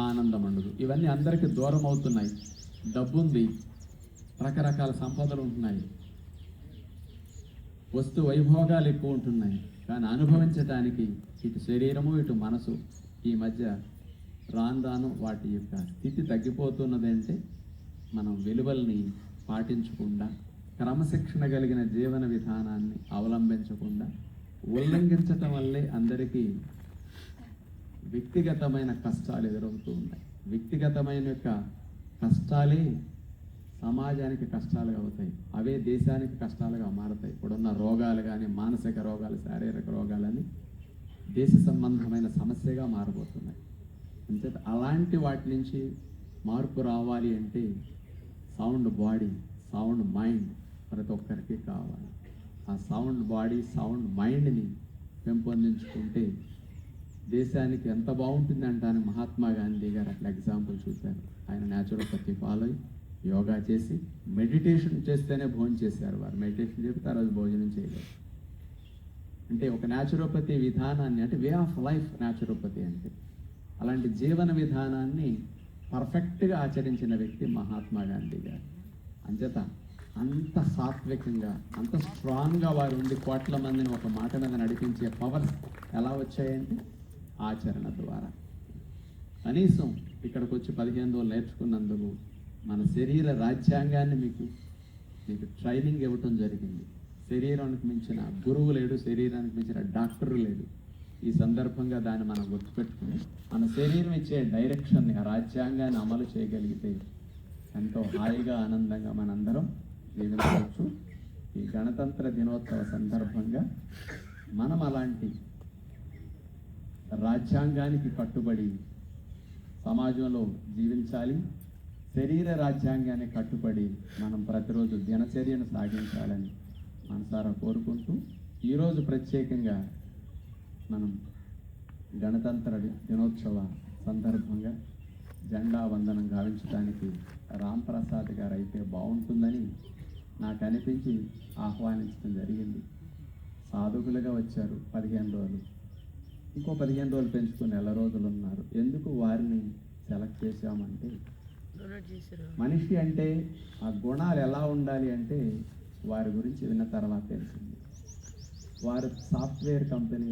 ఆనందం ఉండదు. ఇవన్నీ అందరికీ దూరం అవుతున్నాయి. డబ్బుంది, రకరకాల సంపదలు ఉంటున్నాయి, వస్తు వైభోగాలు ఎక్కువ ఉంటున్నాయి, కానీ అనుభవించడానికి ఇటు శరీరము ఇటు మనసు ఈ మధ్య రాను రాను వాటి యొక్క స్థితి తగ్గిపోతున్నదంటే మనం విలువల్ని పాటించకుండా, క్రమశిక్షణ కలిగిన జీవన విధానాన్ని అవలంబించకుండా ఉల్లంఘించటం వల్లే అందరికీ వ్యక్తిగతమైన కష్టాలు ఎదురవుతూ ఉన్నాయి. వ్యక్తిగతమైన యొక్క కష్టాలే సమాజానికి కష్టాలుగా అవుతాయి, అవే దేశానికి కష్టాలుగా మారతాయి. ఇప్పుడున్న రోగాలు కానీ, మానసిక రోగాలు, శారీరక రోగాలని దేశ సంబంధమైన సమస్యగా మారబోతున్నాయి. అంచేత అలాంటి వాటి నుంచి మార్పు రావాలి అంటే సౌండ్ బాడీ, సౌండ్ మైండ్ ప్రతి ఒక్కరికి కావాలి. ఆ సౌండ్ బాడీ, సౌండ్ మైండ్ని పెంపొందించుకుంటే దేశానికి ఎంత బాగుంటుంది అంటాను. మహాత్మా గాంధీ గారు అట్లా ఎగ్జాంపుల్ చూశారు. ఆయన న్యాచురోపతి ఫాలో అయ్యి యోగా చేసి మెడిటేషన్ చేస్తేనే భోజనం చేశారు. వారు మెడిటేషన్ చేస్తే ఆ రోజు భోజనం చేయలేదు. అంటే ఒక న్యాచురోపతి విధానాన్ని, అంటే వే ఆఫ్ లైఫ్ న్యాచురోపతి అంటే, అలాంటి జీవన విధానాన్ని పర్ఫెక్ట్గా ఆచరించిన వ్యక్తి మహాత్మా గాంధీ గారు. అంచేత అంత సాత్వికంగా, అంత స్ట్రాంగ్గా వారు ఉండి కోట్ల మందిని ఒక మాట మీద నడిపించే పవర్స్ ఎలా వచ్చాయంటే ఆచరణ ద్వారా. కనీసం ఇక్కడికి వచ్చి 15 రోజులు నేర్చుకున్నందుకు మన శరీర రాజ్యాంగాన్ని మీకు ట్రైనింగ్ ఇవ్వటం జరిగింది. శరీరానికి మించిన గురువు లేడు, శరీరానికి మించిన డాక్టరు లేడు. ఈ సందర్భంగా దాన్ని మనం గుర్తుపెట్టుకుని మన శరీరం ఇచ్చే డైరెక్షన్ని, ఆ రాజ్యాంగాన్ని అమలు చేయగలిగితే ఎంతో హాయిగా, ఆనందంగా మనందరం జీవించవచ్చు. ఈ గణతంత్ర దినోత్సవ సందర్భంగా మనం అలాంటి రాజ్యాంగానికి కట్టుబడి సమాజంలో జీవించాలి. శరీర రాజ్యాంగాన్ని కట్టుబడి మనం ప్రతిరోజు దినచర్యను సాగించాలని మనసారా కోరుకుంటూ, ఈరోజు ప్రత్యేకంగా మనం గణతంత్ర దినోత్సవ సందర్భంగా జెండా వందనం గావించడానికి రాంప్రసాద్ గారు అయితే బాగుంటుందని నాకు అనిపించి ఆహ్వానించడం జరిగింది. సాధకులుగా వచ్చారు 15 రోజులు, ఇంకో 15 రోజులు పెంచుకుని నెల రోజులు ఉన్నారు. ఎందుకు వారిని సెలెక్ట్ చేశామంటే, మనిషి అంటే ఆ గుణాలు ఎలా ఉండాలి అంటే వారి గురించి విన్న తర్వాత తెలిసింది. వారు సాఫ్ట్వేర్ కంపెనీ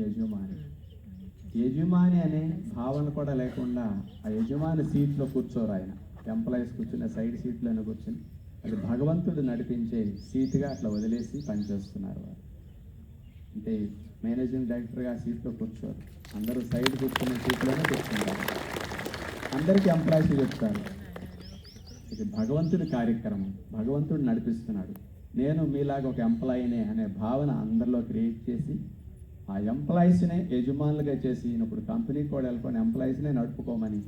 యజమాని అనే భావన కూడా లేకుండా ఆ యజమాని సీట్లో కూర్చోరు. ఆయన ఎంప్లాయీస్ కూర్చునే సైడ్ సీట్లోనే కూర్చుని అది భగవంతుడు నడిపించే సీటుగా అట్లా వదిలేసి పనిచేస్తున్నారు. వారు అంటే మేనేజింగ్ డైరెక్టర్గా సీట్లో కూర్చోరు, అందరూ సైడ్ కూర్చునే సీట్లోనే కూర్చుంటారు. అందరికీ ఎంప్లాయీస్ చెప్తారు, ఇది భగవంతుడి కార్యక్రమం, భగవంతుడు నడిపిస్తున్నాడు, నేను మీలాగా ఒక ఎంప్లాయీనే అనే భావన అందరిలో క్రియేట్ చేసి ఆ ఎంప్లాయీస్నే యజమానులుగా చేసి ఇప్పుడు కంపెనీకి కూడా వెళ్ళిపోయిన ఎంప్లాయీస్నే నడుపుకోమని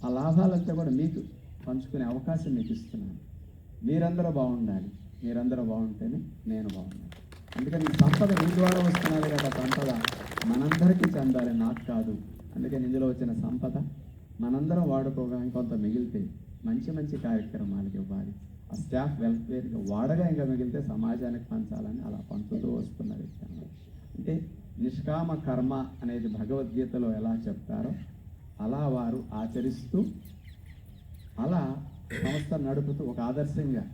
ఆ లాభాలంతా కూడా మీకు పంచుకునే అవకాశం మీకు ఇస్తున్నాను. మీరందరూ బాగుండాలి, మీరందరూ బాగుంటేనే నేను బాగున్నాను. అందుకని ఈ సంపద మీ ద్వారా వస్తున్నది కదా, సంపద మనందరికీ చెందాలి, నాకు కాదు. అందుకని ఇందులో వచ్చిన సంపద మనందరం వాడుకోగా ఇంకొంత మిగిలితే మంచి మంచి కార్యక్రమాలకు ఇవ్వాలి. ఆ స్టాఫ్ వెల్ఫేర్గా వాడగా ఇంకా మిగిలితే సమాజానికి పంచాలని అలా పంచుతూ వస్తున్న వ్యక్తి. అంటే నిష్కామ కర్మ అనేది భగవద్గీతలో ఎలా చెప్తారో అలా వారు ఆచరిస్తూ అలా సంస్థ నడుపుతూ ఒక ఆదర్శంగా,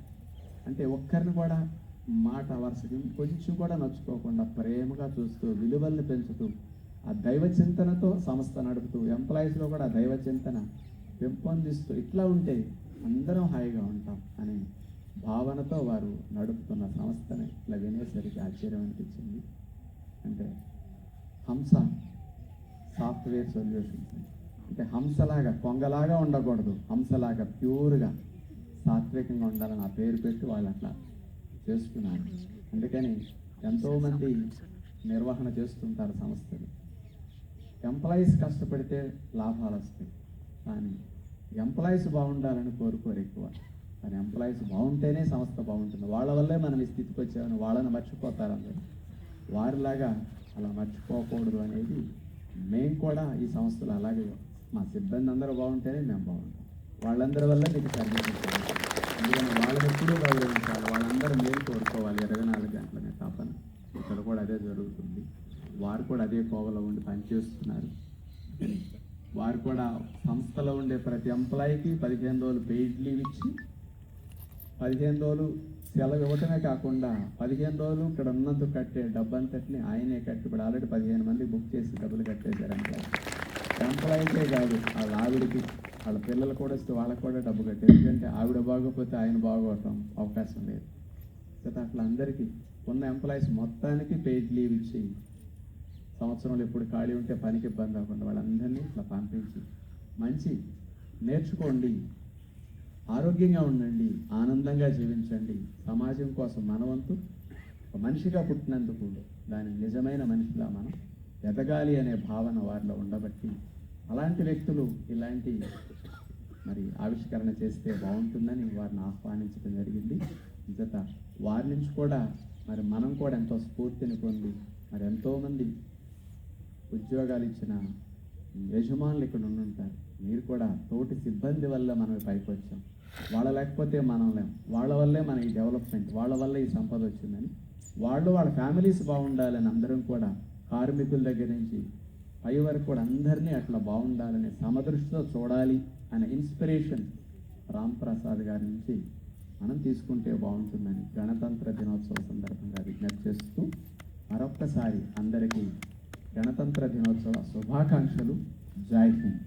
అంటే ఒక్కరిని కూడా మాట వరుసకి కొంచెం కూడా నచ్చుకోకుండా ప్రేమగా చూస్తూ విలువల్ని పెంచుతూ ఆ దైవ చింతనతో సంస్థ నడుపుతూ ఎంప్లాయీస్లో కూడా దైవ చింతన పెంపొందిస్తూ ఇట్లా ఉంటే అందరం హాయిగా ఉంటాం అనే భావనతో వారు నడుపుతున్న సంస్థని ఇట్లా వినేసరికి ఆశ్చర్యం అనిపించింది. అంటే హంస సాఫ్ట్వేర్ సొల్యూషన్స్ అంటే హంసలాగా కొంగలాగా ఉండకూడదు, హంసలాగా ప్యూర్గా సాత్వికంగా ఉండాలని ఆ పేరు పెట్టి వాళ్ళు అట్లా చేస్తున్నారు. అందుకని ఎంతోమంది నిర్వహణ చేస్తుంటారు సంస్థలు. ఎంప్లాయీస్ కష్టపడితే లాభాలు వస్తాయి, కానీ ఎంప్లాయీస్ బాగుండాలని కోరుకోరు ఎక్కువ. కానీ ఎంప్లాయీస్ బాగుంటేనే సంస్థ బాగుంటుంది. వాళ్ళ వల్లే మనం ఈ స్థితికి వచ్చామని వాళ్ళని మర్చిపోతారు అందరూ. వారిలాగా అలా మర్చిపోకూడదు అనేది మేము కూడా ఈ సంస్థలు అలాగే, మా సిబ్బంది అందరూ బాగుంటేనే మేము బాగుంటాం, వాళ్ళందరి వల్ల మీకు సర్వీస్ ఇస్తాం. అందుకని వాళ్ళని ఎప్పుడూ గౌరవించాలి, వాళ్ళందరూ మేలు కోరుకోవాలి. 24 గంటలనే తపన ఇక్కడ కూడా అదే జరుగుతుంది. వారు కూడా అదే కోవలో ఉండి పనిచేస్తున్నారు. వారు కూడా సంస్థలో ఉండే ప్రతి ఎంప్లాయీకి 15 రోజులు పెయిడ్ లీవ్ ఇచ్చి 15 రోజులు సెలవు ఇవ్వటమే కాకుండా 15 రోజులు ఇక్కడ ఉన్నందుకు కట్టే డబ్బంతటిని ఆయనే కట్టి ఇప్పుడు ఆల్రెడీ 15 మంది బుక్ చేసి డబ్బులు కట్టేశారు ఎంప్లాయీకే కాదు వాళ్ళ ఆవిడకి వాళ్ళ పిల్లలు కూడా వస్తే వాళ్ళకి కూడా డబ్బు కట్టారు. ఎందుకంటే ఆవిడ బాగోకపోతే ఆయన బాగోవటం అవకాశం లేదు. అయితే అట్లా అందరికీ ఉన్న ఎంప్లాయీస్ మొత్తానికి పెయిడ్ లీవ్ ఇచ్చి సంవత్సరంలో ఎప్పుడు ఖాళీ ఉంటే పనికి ఇబ్బంది అవ్వకుండా వాళ్ళందరినీ ఇట్లా పంపించి మంచి నేర్చుకోండి, ఆరోగ్యంగా ఉండండి, ఆనందంగా జీవించండి, సమాజం కోసం మనవంతు ఒక మనిషిగా పుట్టినందుకు దాని నిజమైన మనిషిలా మనం ఎదగాలి అనే భావన వారిలో ఉండబట్టి అలాంటి వ్యక్తులు ఇలాంటి మరి ఆవిష్కరణ చేస్తే బాగుంటుందని వారిని ఆహ్వానించడం జరిగింది. జత వారి నుంచి కూడా మరి మనం కూడా ఎంతో స్ఫూర్తిని పొంది మరి ఎంతోమంది ఉద్యోగాలు ఇచ్చిన యజమానులు ఇక్కడ ఉండుంటారు. మీరు కూడా తోటి సిబ్బంది వల్ల మనం పైకి వచ్చాం. వాళ్ళ లేకపోతే మనం లేం. వాళ్ళ వల్లే మన ఈ డెవలప్మెంట్, వాళ్ళ వల్ల ఈ సంపద వచ్చిందని వాళ్ళ ఫ్యామిలీస్ బాగుండాలని అందరం కూడా కార్మికుల దగ్గర నుంచి పై వరకు కూడా అందరినీ అట్లా బాగుండాలనే సమదృష్టితో చూడాలి అనే ఇన్స్పిరేషన్ రామ్ ప్రసాద్ గారి నుంచి మనం తీసుకుంటే బాగుంటుందని గణతంత్ర దినోత్సవ సందర్భంగా విజ్ఞప్తి చేస్తూ మరొక్కసారి అందరికీ గణతంత్ర దినోత్సవ శుభాకాంక్షలు. జై హింద్.